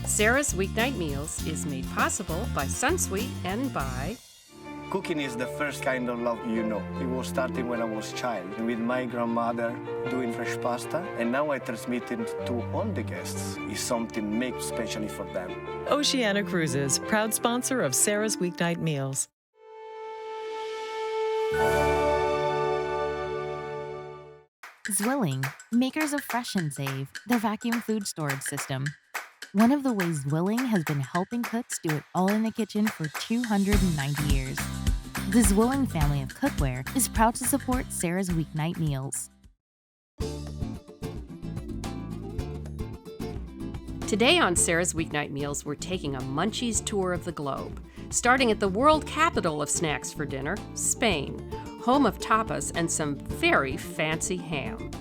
Sara's Weeknight Meals is made possible by Sunsweet and by... Cooking is the first kind of love you know. It was starting when I was a child, with my grandmother doing fresh pasta, and now I transmit it to all the guests. It's something made specially for them. Oceania Cruises, proud sponsor of Sara's Weeknight Meals. Zwilling, makers of Fresh and Save, the vacuum food storage system. One of the ways Zwilling has been helping cooks do it all in the kitchen for 290 years. The Zwilling family of cookware is proud to support Sara's Weeknight Meals. Today on Sara's Weeknight Meals, we're taking a munchies tour of the globe, starting at the world capital of snacks for dinner, Spain, home of tapas and some very fancy ham.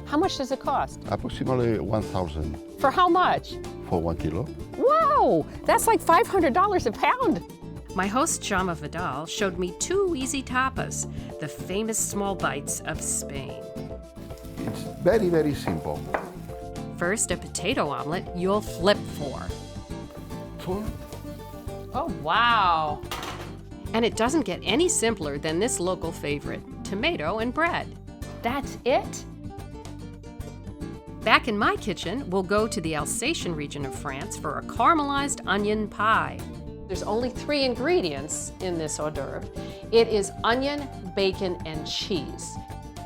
How much does it cost? Approximately 1,000 For how much? for 1 kilo. Whoa, that's like $500 a pound. My host, Jama Vidal, showed me 2 easy tapas, the famous small bites of Spain. It's very, very simple. First, a potato omelet you'll flip for. Oh, wow. And it doesn't get any simpler than this local favorite, tomato and bread. That's it? Back in my kitchen, we'll go to the Alsatian region of France for a caramelized onion pie. There's only 3 ingredients in this hors d'oeuvre. It is onion, bacon, and cheese.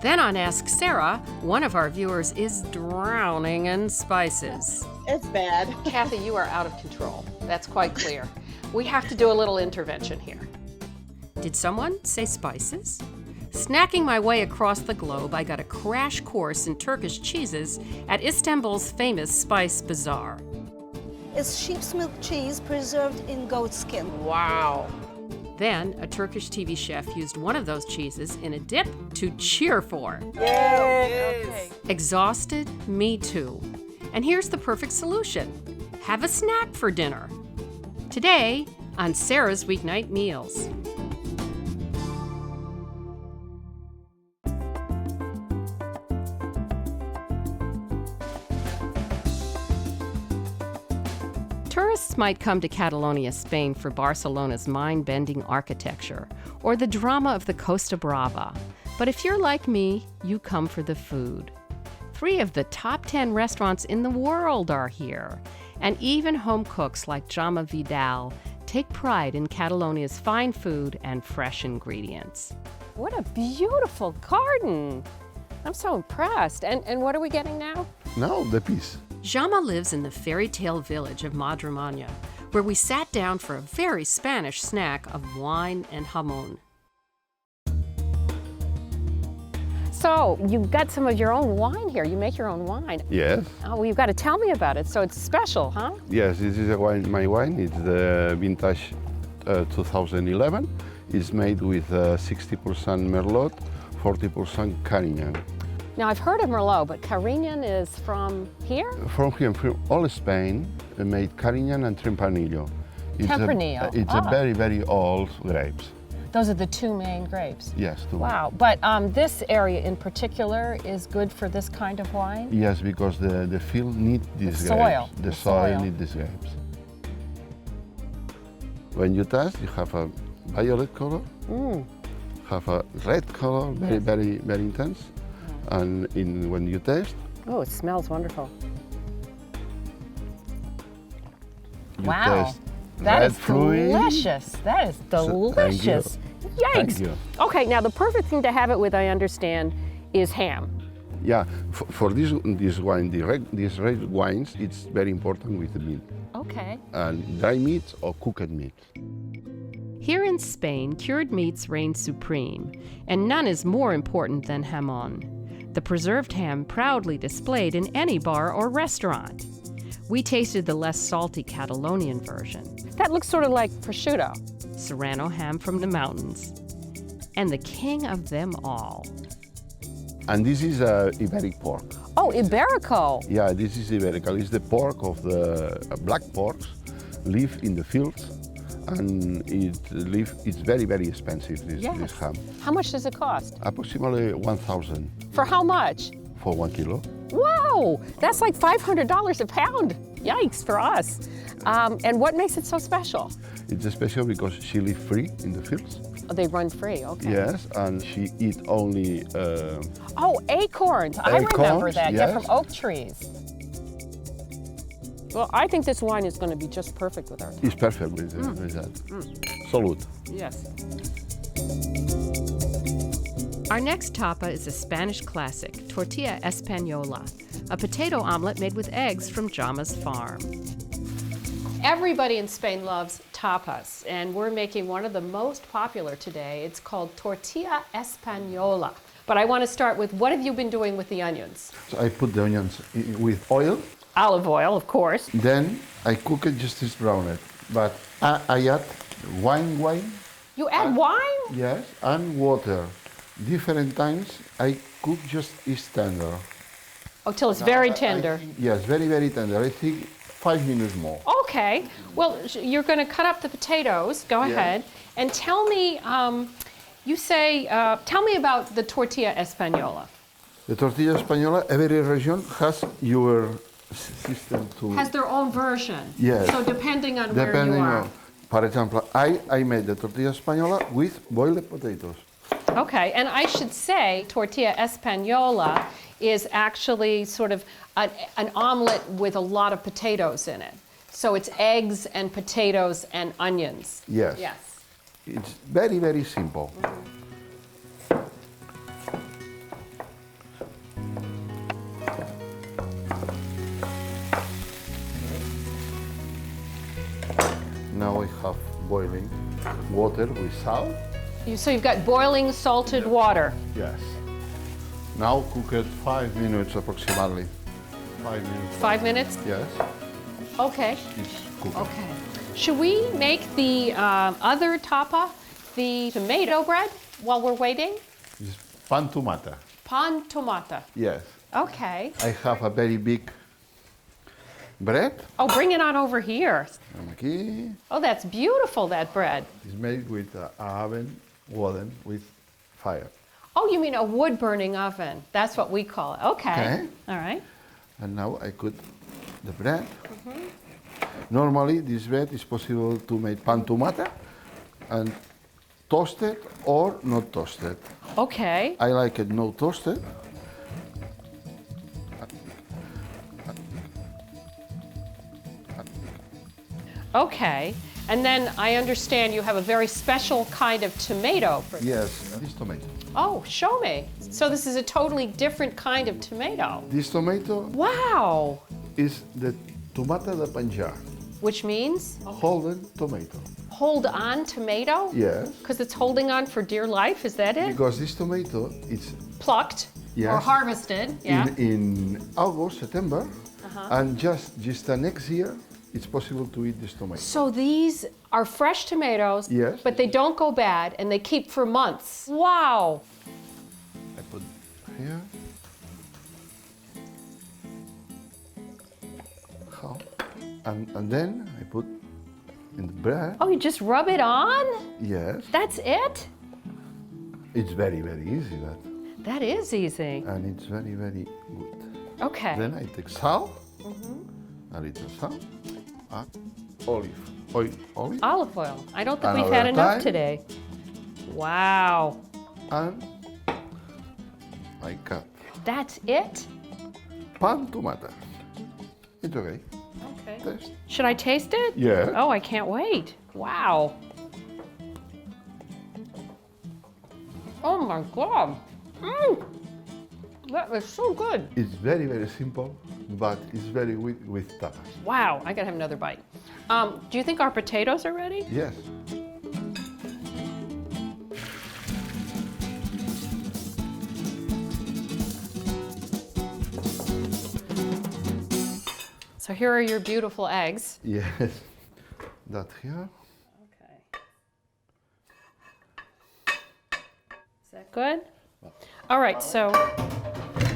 Then on Ask Sara, one of our viewers is drowning in spices. It's bad. Kathy, you are out of control. That's quite clear. We have to do a little intervention here. Did someone say spices? Snacking my way across the globe, I got a crash course in Turkish cheeses at Istanbul's famous spice bazaar. It's sheep's milk cheese preserved in goat skin. Wow. Then, a Turkish TV chef used one of those cheeses in a dip to cheer for. Yay! Exhausted? Me too. And here's the perfect solution. Have a snack for dinner. Today, on Sara's Weeknight Meals. Tourists might come to Catalonia, Spain for Barcelona's mind-bending architecture or the drama of the Costa Brava. But if you're like me, you come for the food. 3 of the top 10 restaurants in the world are here. And even home cooks like Jama Vidal take pride in Catalonia's fine food and fresh ingredients. What a beautiful garden. I'm so impressed. And what are we getting now? Now the piece. Jama lives in the fairy tale village of Madremanya, where we sat down for a very Spanish snack of wine and jamon. So, you've got some of your own wine here. You make your own wine. Yes. Oh, well, you've got to tell me about it. So it's special, huh? Yes, this is a wine, my wine. It's the vintage 2011. It's made with 60% Merlot, 40% Carignan. Now, I've heard of Merlot, but Carignan is from here? From here, from all Spain, made Carignan and Tempranillo. Tempranillo. It's a very, very old grapes. Those are the 2 main grapes. Yes. Wow, but this area in particular is good for this kind of wine? Yes, because the field needs these grapes. Soil. The soil needs these grapes. When you taste, you have a violet color, have a red color, very, very, very intense. And when you taste, Oh, it smells wonderful. you Wow. taste That red is fruit. delicious. That is delicious. Yikes. Thank you. Okay, now the perfect thing to have it with, I understand, is ham. Yeah, for this wine, these red wines, it's very important with the meat. Okay. And dry meat or cooked meat. Here in Spain, cured meats reign supreme, and none is more important than jamon, the preserved ham proudly displayed in any bar or restaurant. We tasted the less salty Catalonian version, That looks sort of like prosciutto. Serrano ham from the mountains, and the king of them all. And this is Iberic pork. Oh, Iberico. Yeah, this is Iberical. It's the pork of the black porks, live in the fields, and it's very, very expensive, this ham. How much does it cost? Approximately 1,000 For how much? for 1 kilo. Whoa, that's like $500 a pound. Yikes for us. And what makes it so special? It's special because she lives free in the fields. Oh, they run free, okay. Yes, and she eat only. Oh, acorns. I remember Acorns, that. Yeah, yes. from oak trees. Well, I think this wine is going to be just perfect with our tapa. It's perfect with that. Salute. Yes. Our next tapa is a Spanish classic, tortilla española, a potato omelet made with eggs from Jama's farm. Everybody in Spain loves tapas, and we're making one of the most popular today. It's called tortilla española. But I want to start with, what have you been doing with the onions? So I put the onions with oil. Olive oil, of course. Then I cook it just to brown it. But I add wine. You add wine? Yes, and water. Different times I cook just is tender. Oh, till it's very tender. Yes, very, very tender. I think 5 minutes more. Okay. Well, you're going to cut up the potatoes. Go ahead. And tell me, tell me about the tortilla española. The tortilla española, every region has your system to... Has their own version. Yes. So depending on where you are. For example, I made the tortilla española with boiled potatoes. Okay, and I should say tortilla española is actually sort of an omelet with a lot of potatoes in it. So it's eggs and potatoes and onions. Yes. Yes. It's very, very simple. Now I have boiling water with salt. So you've got boiling salted water. Yes. Now cook it 5 minutes approximately. 5 minutes. 5 minutes? Yes. Okay. It's cooked. Okay. Should we make the other tapa, the tomato bread, while we're waiting? It's pan tomata. Pan tomata. Yes. Okay. I have a very big bread. Oh, bring it on over here. And aquí Oh, that's beautiful, that bread. it's made with an oven, wooden, with fire. Oh, you mean a wood-burning oven. That's what we call it. Okay. Okay. All right. And now I cut the bread. Normally, this bread is possible to make pan tomata and toasted or not toasted. Okay. I like it not toasted. Okay. And then I understand you have a very special kind of tomato. Yes, this tomato. Oh, show me. So this is a totally different kind of tomato. This tomato Wow. is the tomata de panjar, Which means holden tomato. hold on tomato? Yes, Because it's holding on for dear life, is that it? because this tomato is Plucked or Yes. harvested, yeah. in August, September, and just the next year, it's possible to eat this tomato. So these are fresh tomatoes, Yes. but they don't go bad and they keep for months. Wow. I put here. How? And then I put in the bread. Oh, you just rub it on? Yes, That's it? it's very, very easy that. That is easy. And it's very, very good. Okay. Then I take salt, a little salt, and olive oil. Olive oil. I don't think we've Another had enough time. today. Wow. And I cut That's it? pan tomata. It's okay. Okay. Taste. Should I taste it? Yeah. Oh, I can't wait. Wow. Oh my God. That is so good. It's very, very simple, but it's very good with tapas. Wow, I gotta have another bite. Do you think our potatoes are ready? Yes. So here are your beautiful eggs. Yes. That here. Okay. Is that good? All right, so,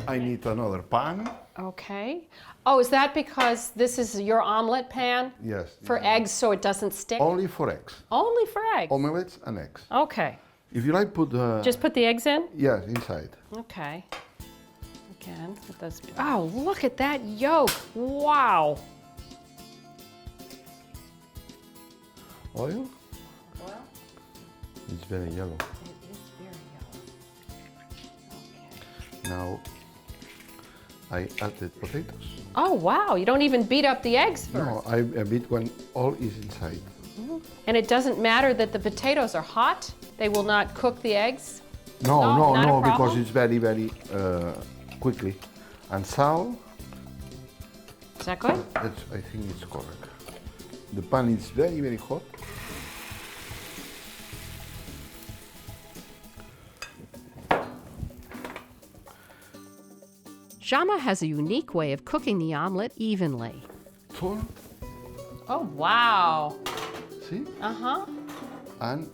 I need another pan. okay. Oh, is that because this is your omelet pan? Yes. For eggs so it doesn't stick? Only for eggs. Only for eggs? Omelets and eggs. Okay. If you like, put Just put the eggs in? yes, inside. Okay. Again, with those. Oh, look at that yolk. Wow. Oil? It's very yellow. It is very yellow. Now I add the potatoes. Oh, wow. You don't even beat up the eggs first. No, I beat when all is inside. And it doesn't matter that the potatoes are hot? They will not cook the eggs? No, No, not a because problem? it's very, very quickly. And salt, Is that good? I think it's correct. The pan is very, very hot. Jama has a unique way of cooking the omelet evenly. Turn, Oh, wow. see? Uh-huh. And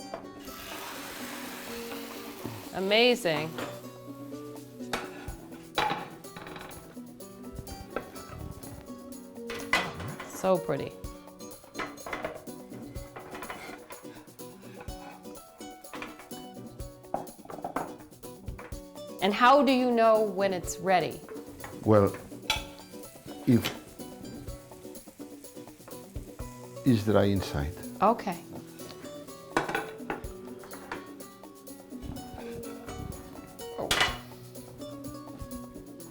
Amazing. So pretty. And how do you know when it's ready? well, if it's dry inside. Okay.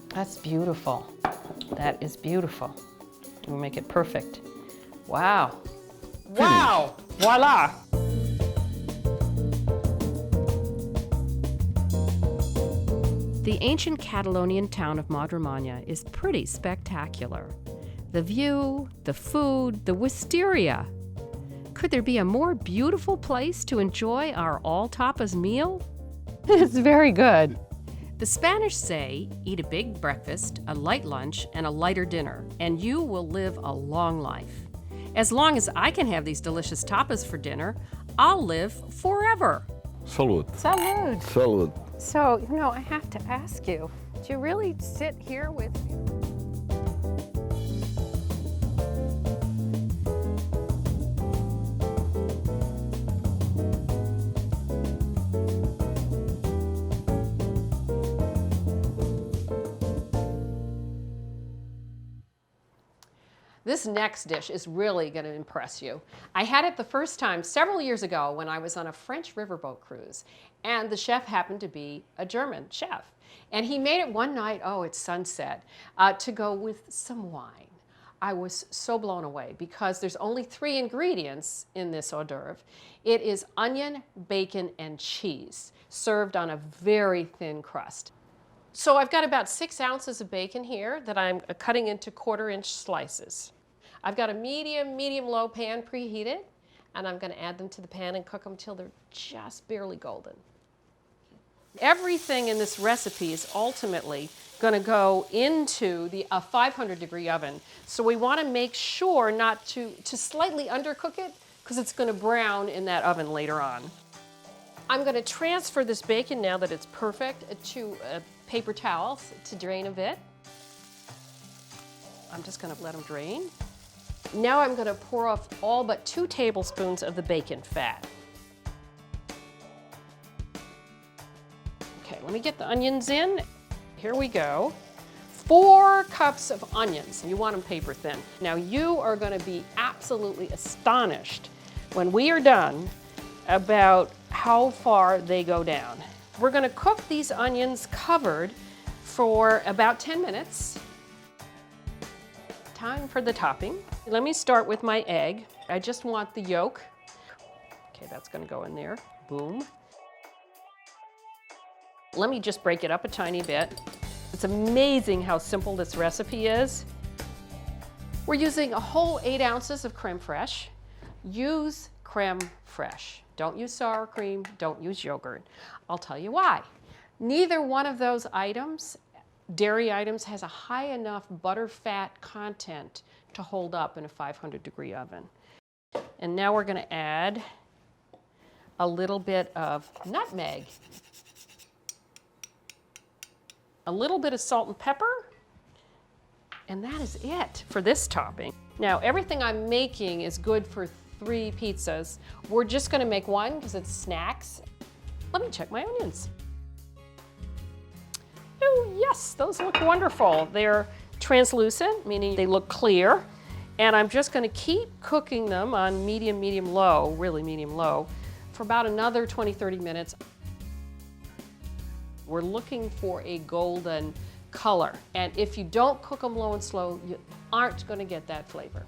That's beautiful. That is beautiful. We'll make it perfect. Wow. Wow! Voila! The ancient Catalonian town of Madremanya is pretty spectacular. The view, the food, the wisteria. Could there be a more beautiful place to enjoy our all-tapas meal? It's very good. The Spanish say, eat a big breakfast, a light lunch, and a lighter dinner, and you will live a long life. As long as I can have these delicious tapas for dinner, I'll live forever. Salud. Salud. Salud. So, I have to ask you, do you really sit here with me? This next dish is really going to impress you. I had it the first time several years ago when I was on a French riverboat cruise, and the chef happened to be a German chef. And he made it one night, it's sunset, to go with some wine. I was so blown away because there's only 3 ingredients in this hors d'oeuvre. It is onion, bacon, and cheese, served on a very thin crust. So I've got about 6 ounces of bacon here that I'm cutting into 1/4-inch slices. I've got a medium-low pan preheated, and I'm going to add them to the pan and cook them till they're just barely golden. Everything in this recipe is ultimately going to go into a 500-degree oven. So we want to make sure not to slightly undercook it because it's going to brown in that oven later on. I'm going to transfer this bacon, now that it's perfect, to paper towels to drain a bit. I'm just going to let them drain. Now I'm going to pour off all but 2 tablespoons of the bacon fat. Okay, let me get the onions in. Here we go. 4 cups of onions, and you want them paper thin. Now you are going to be absolutely astonished when we are done about how far they go down. We're going to cook these onions covered for about 10 minutes. Time for the topping. Let me start with my egg. I just want the yolk. Okay, that's going to go in there. Boom. Let me just break it up a tiny bit. It's amazing how simple this recipe is. We're using a whole 8 ounces of creme fraiche. Use creme fraiche. Don't use sour cream, don't use yogurt. I'll tell you why. Neither one of those items, dairy items, has a high enough butter fat content to hold up in a 500-degree oven. And now we're going to add a little bit of nutmeg, a little bit of salt and pepper, and that is it for this topping. Now, everything I'm making is good for 3 pizzas. We're just going to make 1 because it's snacks. Let me check my onions. Oh, yes, those look wonderful. They're translucent, meaning they look clear, And I'm just going to keep cooking them on medium, medium-low, really medium-low, for about another 20-30 minutes. We're looking for a golden color. And if you don't cook them low and slow, you aren't going to get that flavor.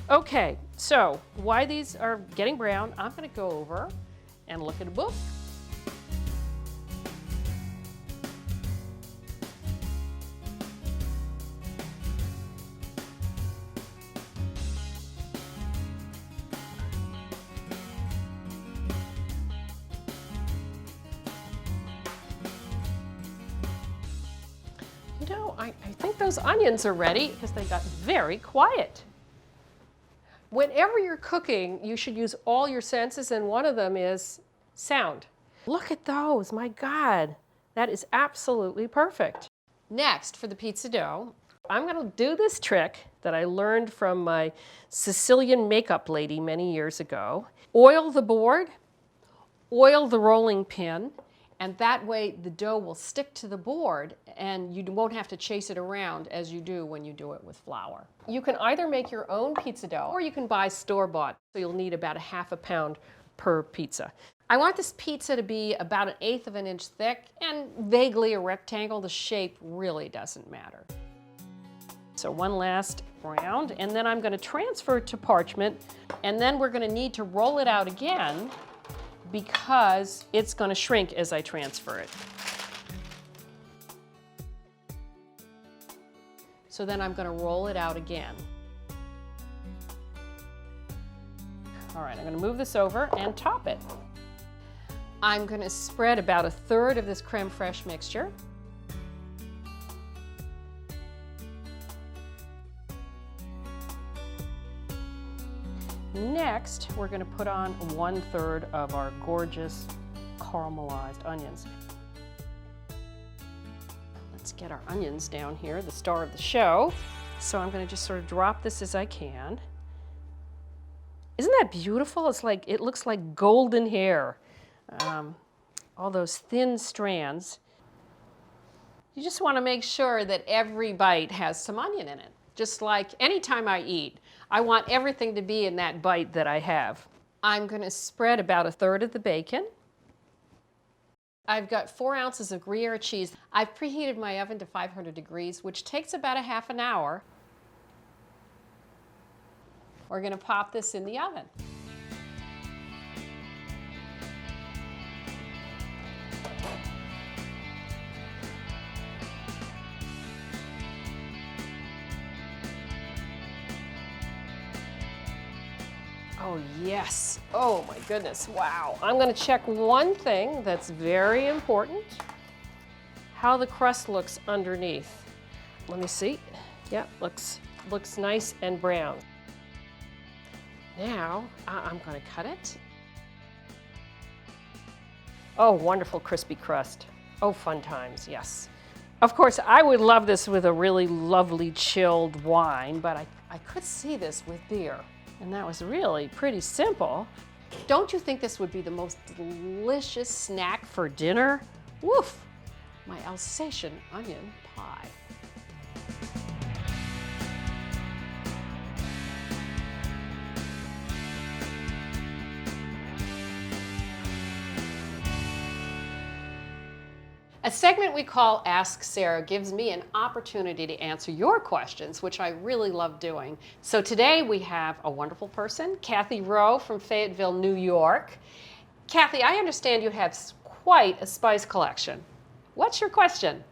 Okay, so while these are getting brown, I'm going to go over and look at a book. You know, I think those onions are ready because they got very quiet. Whenever you're cooking, you should use all your senses, and one of them is sound. Look at those, my God. That is absolutely perfect. Next, for the pizza dough, I'm gonna do this trick that I learned from my Sicilian makeup lady many years ago. Oil the board, oil the rolling pin, and that way the dough will stick to the board and you won't have to chase it around as you do when you do it with flour. You can either make your own pizza dough or you can buy store-bought. So you'll need about a half a pound per pizza. I want this pizza to be about 1/8 of an inch thick and vaguely a rectangle. The shape really doesn't matter. So one last round, and then I'm going to transfer it to parchment, and then we're going to need to roll it out again because it's going to shrink as I transfer it. So then I'm going to roll it out again. All right, I'm going to move this over and top it. I'm going to spread about 1/3 of this creme fraiche mixture. Next, we're going to put on 1/3 of our gorgeous caramelized onions. Let's get our onions down here, the star of the show. So I'm going to just sort of drop this as I can. Isn't that beautiful? It's like, it looks like golden hair. All those thin strands. You just want to make sure that every bite has some onion in it. Just like anytime I eat, I want everything to be in that bite that I have. I'm going to spread about 1/3 of the bacon. I've got 4 ounces of Gruyere cheese. I've preheated my oven to 500 degrees, which takes about a half an hour. We're going to pop this in the oven. Oh yes, oh my goodness, wow. I'm gonna check one thing that's very important, how the crust looks underneath. Let me see, yeah, looks nice and brown. Now, I'm gonna cut it. Oh, wonderful crispy crust. Oh, fun times, yes. Of course, I would love this with a really lovely chilled wine, but I could see this with beer. And that was really pretty simple. Don't you think this would be the most delicious snack for dinner? Woof! My Alsatian onion pie. A segment we call Ask Sara gives me an opportunity to answer your questions, which I really love doing. So today we have a wonderful person, Kathy Rowe from Fayetteville, New York. Kathy, I understand you have quite a spice collection. What's your question?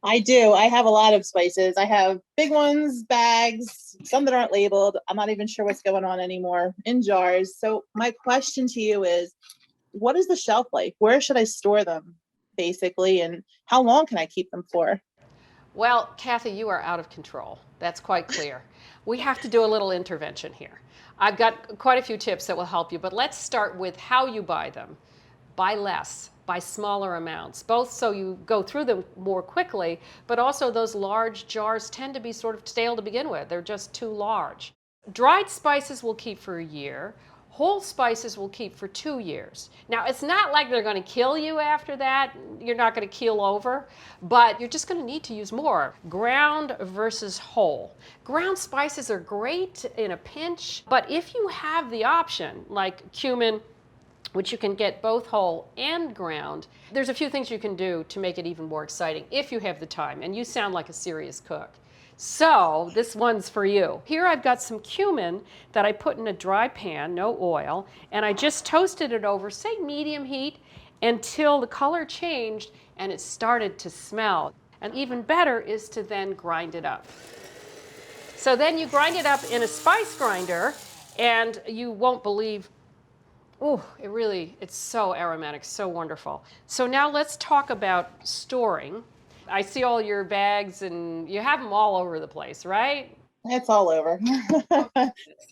I do. I have a lot of spices. I have big ones, bags, some that aren't labeled. I'm not even sure what's going on anymore, in jars. So my question to you is, what is the shelf life? Where should I store them, basically, and how long can I keep them for? Well, Kathy, you are out of control. That's quite clear. We have to do a little intervention here. I've got quite a few tips that will help you, but let's start with how you buy them. Buy less, buy smaller amounts, both so you go through them more quickly, but also those large jars tend to be sort of stale to begin with. They're just too large. Dried spices will keep for a year. Whole spices will keep for 2 years. Now, it's not like they're going to kill you after that. You're not going to keel over, but you're just going to need to use more. Ground versus whole. Ground spices are great in a pinch, but if you have the option, like cumin, which you can get both whole and ground, there's a few things you can do to make it even more exciting if you have the time, and you sound like a serious cook. So this one's for you. Here I've got some cumin that I put in a dry pan, no oil, and I just toasted it over, say medium heat, until the color changed and it started to smell. And even better is to then grind it up. So then you grind it up in a spice grinder, and you won't believe, oh, it's so aromatic, so wonderful. So now let's talk about storing. I see all your bags, and you have them all over the place, right? It's all over.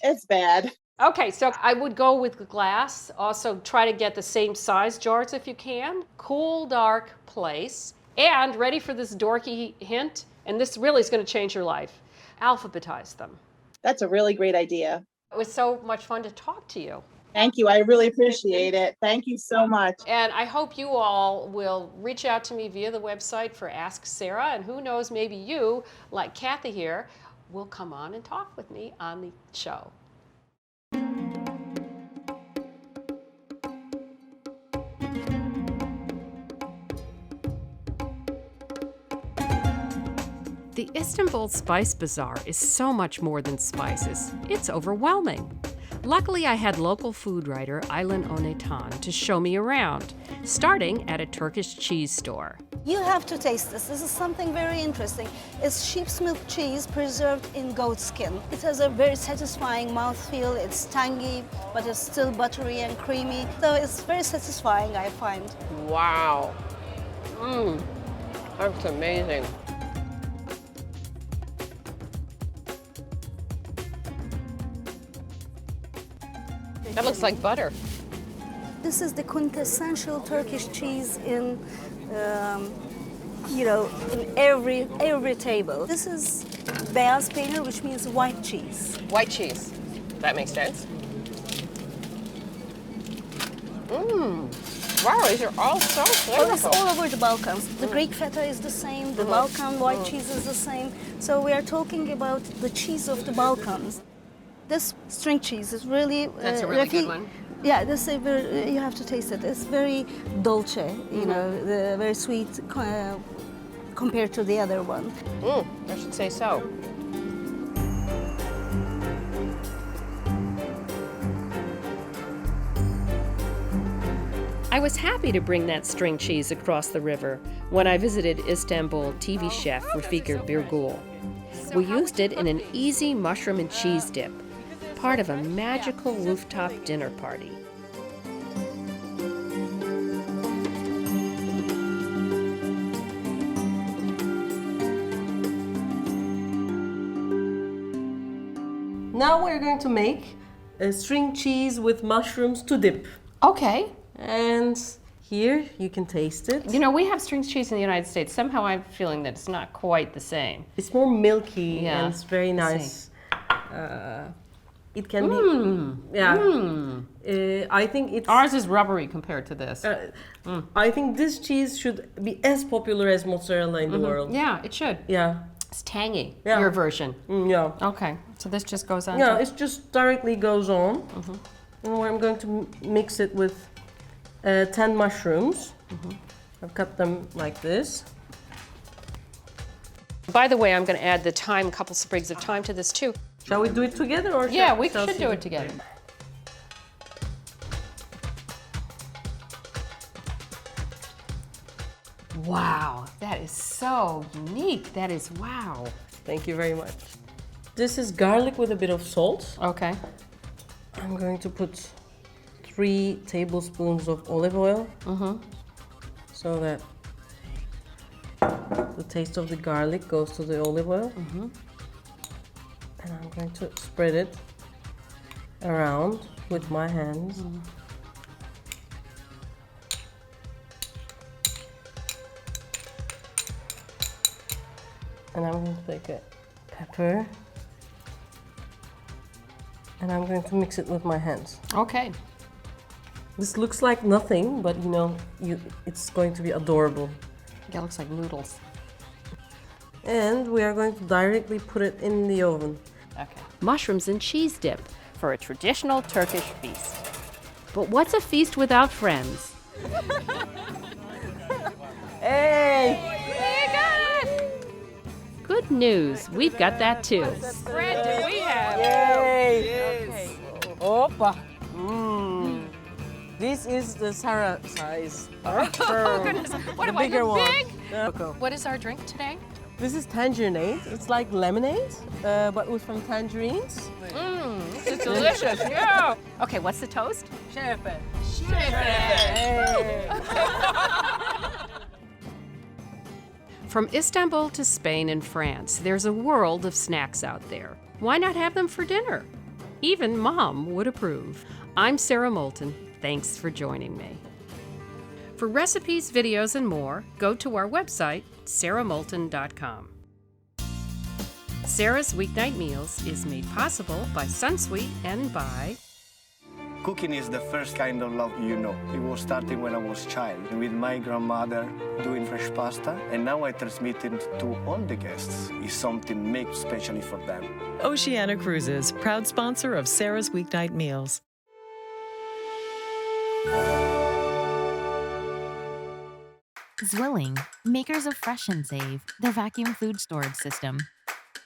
It's bad. Okay, so I would go with glass. Also, try to get the same size jars if you can. Cool, dark place. And ready for this dorky hint, and this really is going to change your life. Alphabetize them. That's a really great idea. It was so much fun to talk to you. Thank you. I really appreciate it. Thank you so much. And I hope you all will reach out to me via the website for Ask Sara. And who knows, maybe you, like Kathy here, will come on and talk with me on the show. The Istanbul Spice Bazaar is so much more than spices. It's overwhelming. Luckily, I had local food writer Aylan Onetan to show me around, starting at a Turkish cheese store. You have to taste this. This is something very interesting. It's sheep's milk cheese preserved in goat skin. It has a very satisfying mouthfeel. It's tangy, but it's still buttery and creamy. So it's very satisfying, I find. Wow. That's amazing. That looks like butter. This is the quintessential Turkish cheese in, in every table. This is beyaz peynir, which means white cheese. White cheese. That makes sense. Wow, these are all so Oh, it's flavorful. all over the Balkans. The Greek feta is the same, the Balkan white cheese is the same. So we are talking about the cheese of the Balkans. This string cheese is really... That's a really good one. Yeah, this is very, you have to taste it. It's very dolce, very sweet compared to the other one. I should say so. I was happy to bring that string cheese across the river when I visited Istanbul TV chef Refika Birgul. We used it in an easy mushroom and cheese dip, part of a magical rooftop dinner party. Now we're going to make a string cheese with mushrooms to dip. Okay. And here you can taste it. You know, we have string cheese in the United States. Somehow I'm feeling that it's not quite the same. It's more milky Yeah. and it's very nice. It can be, I think it's. Ours is rubbery compared to this. I think this cheese should be as popular as mozzarella in the world. Yeah, it should. Yeah. It's tangy, Yeah. your version. Yeah. Okay, so this just goes on. Yeah, it just directly goes on. And I'm going to mix it with 10 mushrooms. I've cut them like this. By the way, I'm going to add the thyme, a couple sprigs of thyme to this too. Shall we do it together or Yeah, shall we shall should see do it together. Wow, that is so unique. That is wow. Thank you very much. This is garlic with a bit of salt. Okay. I'm going to put 3 tablespoons of olive oil so that the taste of the garlic goes to the olive oil. And I'm going to spread it around with my hands. And I'm going to take a pepper. And I'm going to mix it with my hands. Okay. This looks like nothing, but it's going to be adorable. That looks like noodles. And we are going to directly put it in the oven. Okay. Mushrooms and cheese dip for a traditional Turkish feast. But what's a feast without friends? Hey! We got it! Good news, we've got that too. Spread do we have? Yay! Okay. Opa! This is the Sara size. Oh, goodness. What The am I, bigger one. big? Okay. What is our drink today? This is tangerine. It's like lemonade, but with some tangerines. This is delicious, yeah. Okay, what's the toast? Şerefe. From Istanbul to Spain and France, there's a world of snacks out there. Why not have them for dinner? Even Mom would approve. I'm Sara Moulton. Thanks for joining me. For recipes, videos, and more, go to our website, saramoulton.com. Sara's Weeknight Meals is made possible by Sunsweet and by Cooking is the first kind of love you know. It was starting when I was a child with my grandmother doing fresh pasta, and now I transmit it to all the guests. It's something made specially for them. Oceania Cruises, proud sponsor of Sara's Weeknight Meals. Zwilling, makers of Fresh and Save, their vacuum food storage system.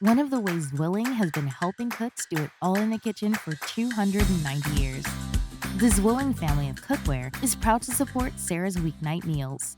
One of the ways Zwilling has been helping cooks do it all in the kitchen for 290 years. The Zwilling family of cookware is proud to support Sara's Weeknight Meals.